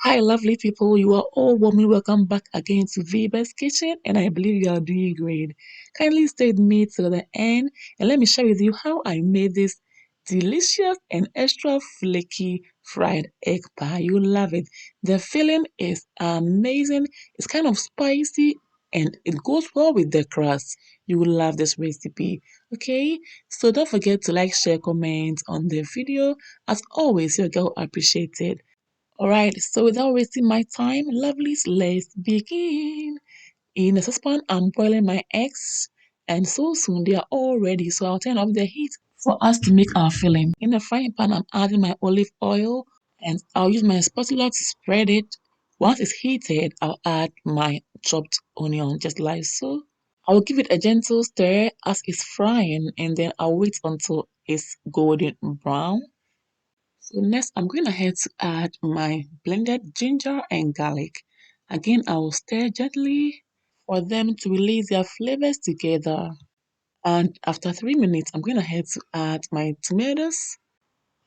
Hi, lovely people. You are all warmly welcome back again to Viva's Kitchen, and I believe you are doing great. Kindly stay with me till the end, and let me share with you how I made this delicious and extra flaky fried egg pie. You love it. The filling is amazing. It's kind of spicy, and it goes well with the crust. You will love this recipe. Okay, so don't forget to like, share, comment on the video. As always, your girl appreciated. Alright, so without wasting my time, lovelies, let's begin. In a saucepan, I'm boiling my eggs, and so soon they are all ready. So I'll turn off the heat for us to make our filling. In the frying pan, I'm adding my olive oil, and I'll use my spatula to spread it. Once it's heated, I'll add my chopped onion, just like so. I'll give it a gentle stir as it's frying, and then I'll wait until it's golden brown. So next, I'm going ahead to add my blended ginger and garlic. Again, I will stir gently for them to release their flavors together. And after 3 minutes, I'm going ahead to add my tomatoes.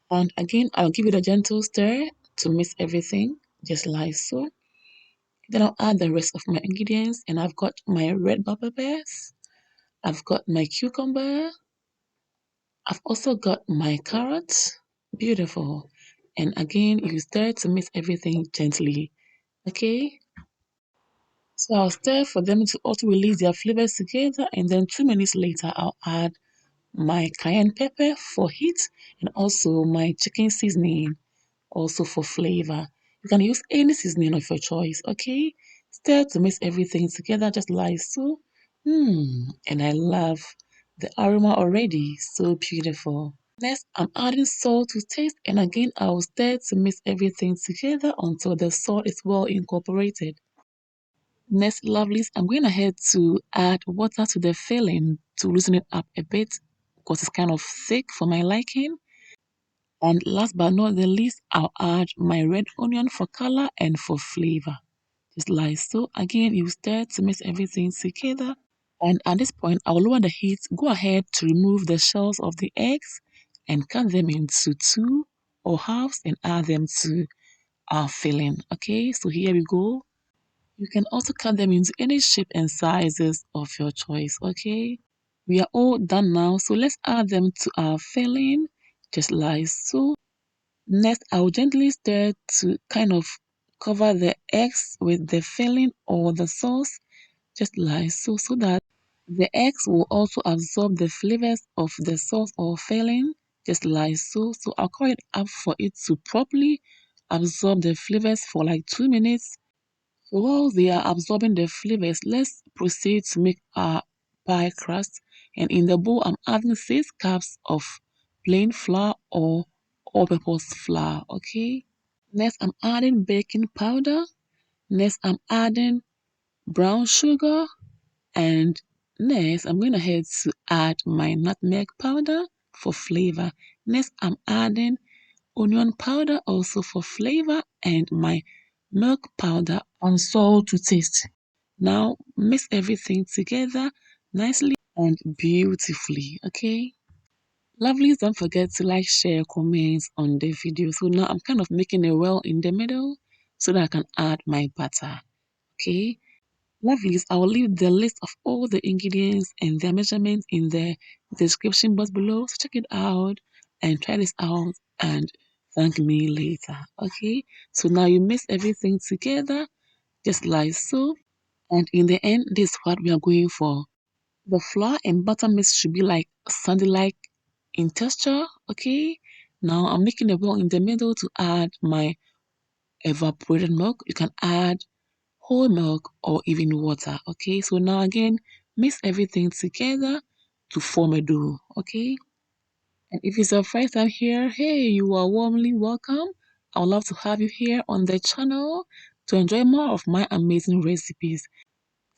And again, I'll give it a gentle stir to mix everything, just like so. Then I'll add the rest of my ingredients. And I've got my red bell peppers. I've got my cucumber. I've also got my carrots. Beautiful. And again, you stir to mix everything gently. Okay? So I'll stir for them to also release their flavors together. And then 2 minutes later, I'll add my cayenne pepper for heat and also my chicken seasoning also for flavor. You can use any seasoning of your choice. Okay? Stir to mix everything together just like so. And I love the aroma already. So beautiful. Next, I'm adding salt to taste, and again, I will stir to mix everything together until the salt is well incorporated. Next, lovelies, I'm going ahead to add water to the filling to loosen it up a bit because it's kind of thick for my liking. And last but not the least, I'll add my red onion for color and for flavor. Just like so. Again, you stir to mix everything together. And at this point, I'll lower the heat. Go ahead to remove the shells of the eggs and cut them into two or halves and add them to our filling. Okay, so here we go. You can also cut them into any shape and sizes of your choice. Okay, we are all done now. So let's add them to our filling, just like so. Next, I'll gently stir to kind of cover the eggs with the filling or the sauce, just like so, so that the eggs will also absorb the flavors of the sauce or filling, just like so. So I'll cover it up for it to properly absorb the flavors for like 2 minutes. So while they are absorbing the flavors, let's proceed to make our pie crust. And in the bowl, I'm adding 6 cups of plain flour or all-purpose flour. Okay. Next, I'm adding baking powder. Next, I'm adding brown sugar. And next, I'm going ahead to add my nutmeg powder for flavor. Next, I'm adding onion powder also for flavor and my milk powder and salt to taste. Now, mix everything together nicely and beautifully, okay? Lovely, don't forget to like, share, comment on the video. So now I'm kind of making a well in the middle so that I can add my butter, okay? Lovelies, I will leave the list of all the ingredients and their measurements in the description box below. So check it out and try this out and thank me later. Okay, so now you mix everything together just like so. And in the end, this is what we are going for. The flour and butter mix should be like sandy like in texture. Okay, now I'm making a bowl in the middle to add my evaporated milk. You can add whole milk or even water. Okay, so now again, mix everything together to form a dough. Okay, and if it's your first time here, hey, you are warmly welcome. I would love to have you here on the channel to enjoy more of my amazing recipes.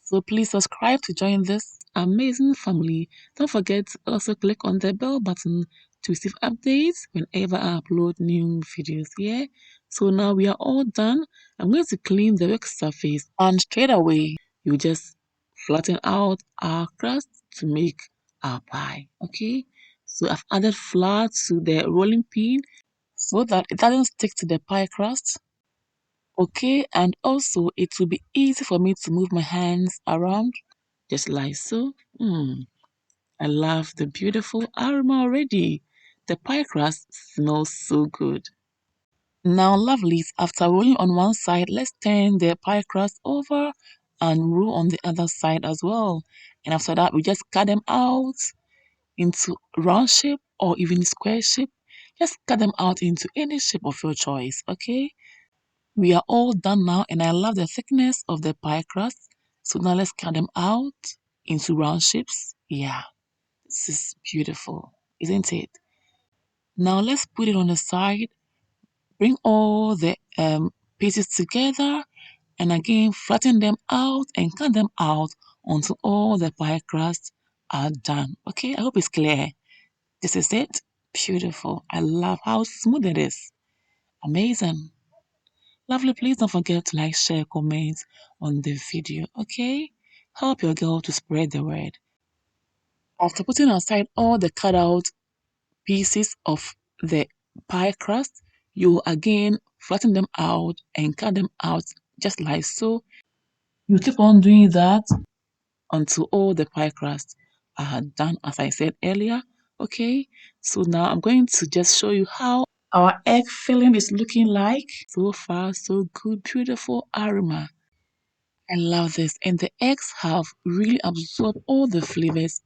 So please subscribe to join this amazing family. Don't forget to also click on the bell button to receive updates whenever I upload new videos. Yeah. So now we are all done. I'm going to clean the work surface and straight away you just flatten out our crust to make our pie. Okay. So I've added flour to the rolling pin so that it doesn't stick to the pie crust. Okay, and also it will be easy for me to move my hands around just like so. I love the beautiful aroma already. The pie crust smells so good. Now, lovelies, after rolling on one side, let's turn the pie crust over and roll on the other side as well. And after that, we just cut them out into round shape or even square shape. Just cut them out into any shape of your choice, okay? We are all done now, and I love the thickness of the pie crust. So now let's cut them out into round shapes. Yeah, this is beautiful, isn't it? Now let's put it on the side. Bring all the pieces together and again flatten them out and cut them out until all the pie crusts are done. Okay, I hope it's clear. This is it. Beautiful. I love how smooth it is. Amazing. Lovely, please don't forget to like, share, comment on the video, okay? Help your girl to spread the word. After putting aside all the cut out pieces of the pie crust, you again flatten them out and cut them out just like so. You keep on doing that until all the pie crusts are done, as I said earlier. Okay, so now I'm going to just show you how our egg filling is looking like. So far, so good, beautiful aroma. I love this, and the eggs have really absorbed all the flavors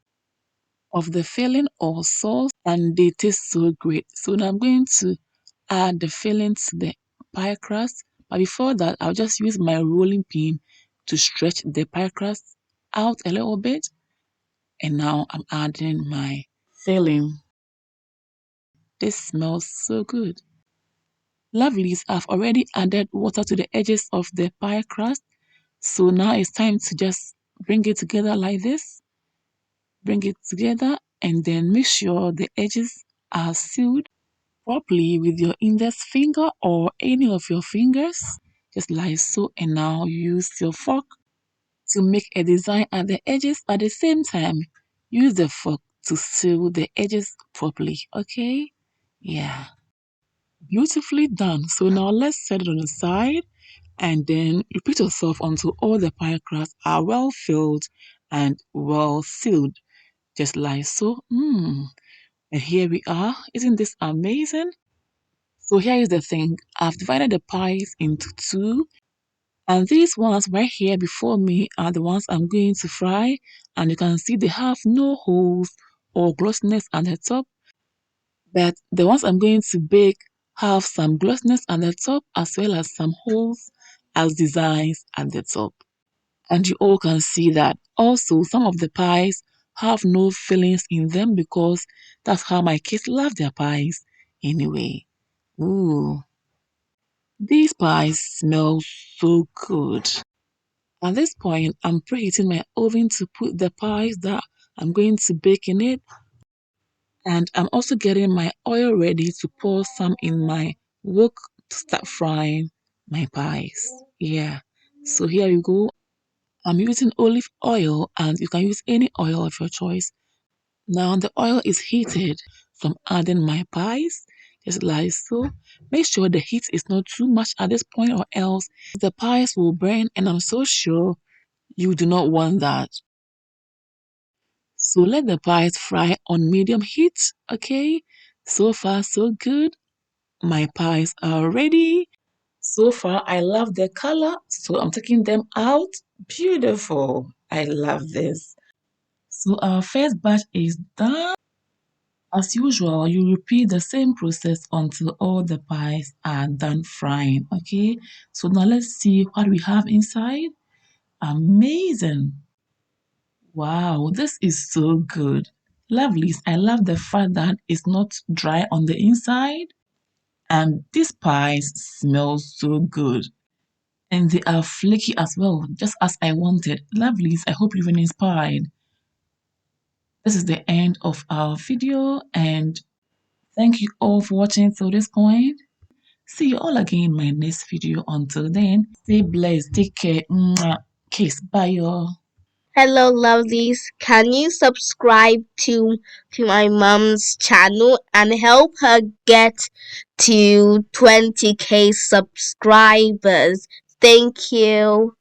of the filling or sauce, and they taste so great. So now I'm going to add the filling to the pie crust, but before that, I'll just use my rolling pin to stretch the pie crust out a little bit. And now I'm adding my filling. This smells so good. Lovelies, I've already added water to the edges of the pie crust. So now it's time to just bring it together like this. Bring it together and then make sure the edges are sealed properly with your index finger or any of your fingers, just like so. And now use your fork to make a design at the edges. At the same time, use the fork to seal the edges properly, okay? Yeah, beautifully done. So now let's set it on the side and then repeat yourself until all the pie crusts are well filled and well sealed, just like so. And here we are. Isn't this amazing? So here is the thing. I've divided the pies into two. And these ones right here before me are the ones I'm going to fry. And you can see they have no holes or glossiness at the top. But the ones I'm going to bake have some glossiness at the top as well as some holes as designs at the top. And you all can see that. Also, some of the pies have no fillings in them because that's how my kids love their pies anyway. Ooh, these pies smell so good. At this point, I'm preheating my oven to put the pies that I'm going to bake in it. And I'm also getting my oil ready to pour some in my wok to start frying my pies. Yeah. So here you go. I'm using olive oil and you can use any oil of your choice. Now the oil is heated. So I'm adding my pies just like so. Make sure the heat is not too much at this point or else the pies will burn and I'm so sure you do not want that. So let the pies fry on medium heat, okay? So far, so good. My pies are ready. So far, I love the color, so I'm taking them out. Beautiful. I love this. So our first batch is done. As usual, you repeat the same process until all the pies are done frying, okay? So now let's see what we have inside. Amazing. Wow, this is so good. Lovelies, I love the fact that it's not dry on the inside and these pies smell so good. And they are flaky as well, just as I wanted. Lovelies, I hope you've been inspired. This is the end of our video and thank you all for watching till this point. See you all again in my next video. Until then, stay blessed, take care. Mwah. Kiss, bye y'all. Hello, lovelies. Can you subscribe to my mom's channel and help her get to 20k subscribers? Thank you.